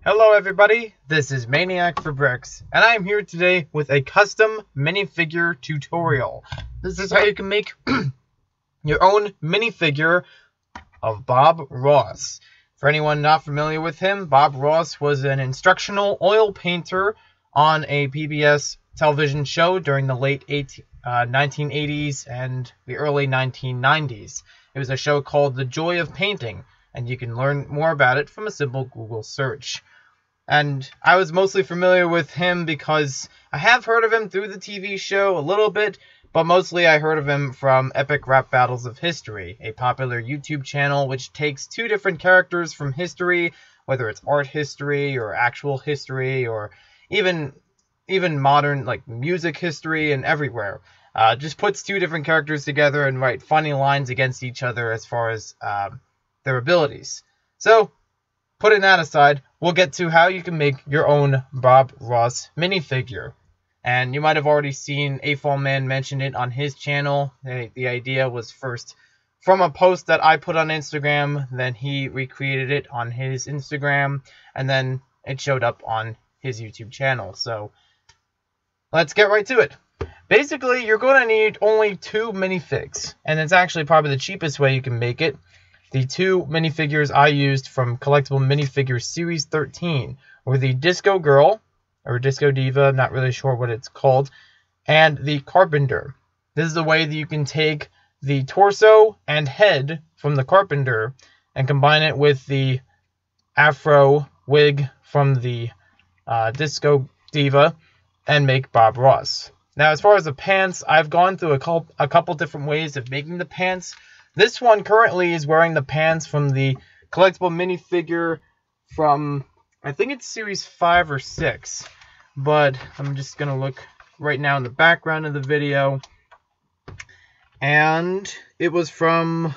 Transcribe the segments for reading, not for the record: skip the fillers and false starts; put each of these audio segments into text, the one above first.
Hello everybody, this is Maniac for Bricks, and I am here today with a custom minifigure tutorial. This is how you can make your own minifigure of Bob Ross. For anyone not familiar with him, Bob Ross was an instructional oil painter on a PBS television show during the late 1980s and the early 1990s. It was a show called The Joy of Painting, and you can learn more about it from a simple Google search. And I was mostly familiar with him because I have heard of him through the TV show a little bit, but mostly I heard of him from Epic Rap Battles of History, a popular YouTube channel which takes two different characters from history, whether it's art history or actual history or even modern like music history and everywhere. Just puts two different characters together and write funny lines against each other as far as their abilities. So, putting that aside, we'll get to how you can make your own Bob Ross minifigure. And you might have already seen A-Fall Man mention it on his channel. The idea was first from a post that I put on Instagram, then he recreated it on his Instagram, and then it showed up on his YouTube channel. So, let's get right to it. Basically, you're going to need only two minifigs, and it's actually probably the cheapest way you can make it. The two minifigures I used from Collectible Minifigure Series 13 were the Disco Girl, or Disco Diva, not really sure what it's called, and the Carpenter. This is the way that you can take the torso and head from the Carpenter and combine it with the afro wig from the Disco Diva and make Bob Ross. Now, as far as the pants, I've gone through a couple different ways of making the pants. This one currently is wearing the pants from the Collectible Minifigure from, I think it's Series 5 or 6. But I'm just going to look right now in the background of the video. And it was from,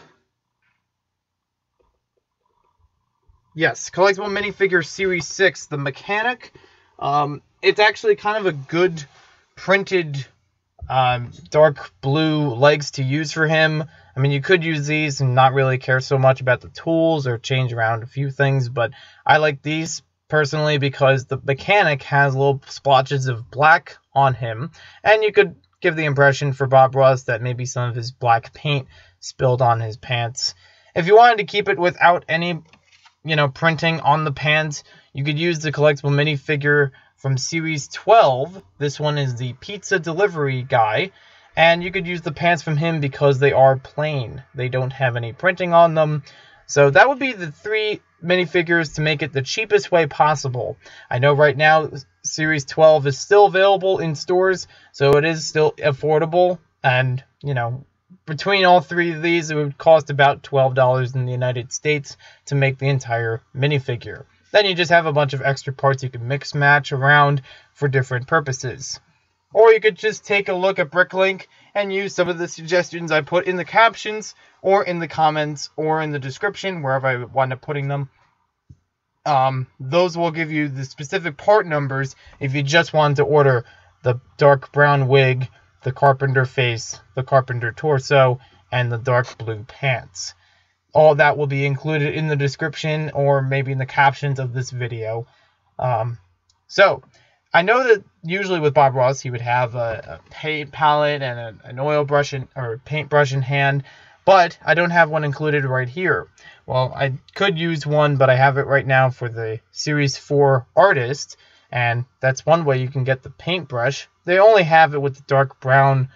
yes, Collectible Minifigure Series 6, the Mechanic. It's actually kind of a good printed dark blue legs to use for him. I mean, you could use these and not really care so much about the tools or change around a few things, but I like these personally because the Mechanic has little splotches of black on him, and you could give the impression for Bob Ross that maybe some of his black paint spilled on his pants. If you wanted to keep it without any, printing on the pants, you could use the Collectible Minifigure from Series 12. This one is the Pizza Delivery Guy. And you could use the pants from him because they are plain. They don't have any printing on them. So that would be the three minifigures to make it the cheapest way possible. I know right now Series 12 is still available in stores, so it is still affordable. And, between all three of these, it would cost about $12 in the United States to make the entire minifigure. Then you just have a bunch of extra parts you can mix match around for different purposes. Or you could just take a look at BrickLink and use some of the suggestions I put in the captions or in the comments or in the description, wherever I wind up putting them. Those will give you the specific part numbers if you just wanted to order the dark brown wig, the Carpenter face, the Carpenter torso, and the dark blue pants. All that will be included in the description or maybe in the captions of this video. So, I know that usually with Bob Ross he would have a paint palette and an oil brush or paintbrush in hand, but I don't have one included right here. Well, I could use one, but I have it right now for the Series 4 Artist, and that's one way you can get the paintbrush. They only have it with the dark brown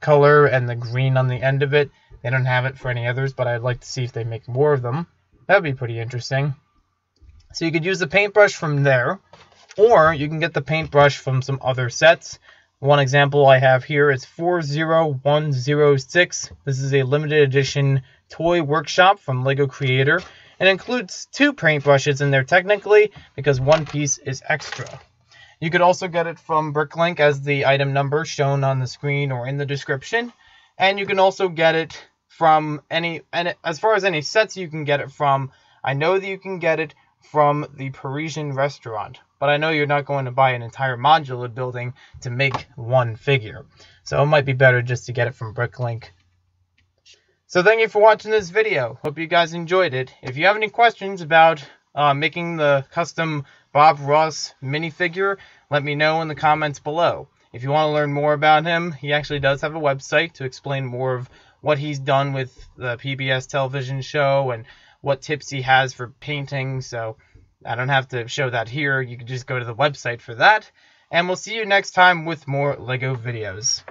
color and the green on the end of it. They don't have it for any others, but I'd like to see if they make more of them. That would be pretty interesting. So you could use the paintbrush from there. Or you can get the paintbrush from some other sets. One example I have here is 40106. This is a limited edition toy workshop from Lego Creator. It includes two paintbrushes in there technically because one piece is extra. You could also get it from BrickLink as the item number shown on the screen or in the description. And you can also get it from as far as any sets you can get it from, I know that you can get it from the Parisian restaurant. But I know you're not going to buy an entire modular building to make one figure. So it might be better just to get it from BrickLink. So thank you for watching this video. Hope you guys enjoyed it. If you have any questions about making the custom Bob Ross minifigure, let me know in the comments below. If you want to learn more about him, he actually does have a website to explain more of what he's done with the PBS television show and what tips he has for painting. So I don't have to show that here. You can just go to the website for that. And we'll see you next time with more LEGO videos.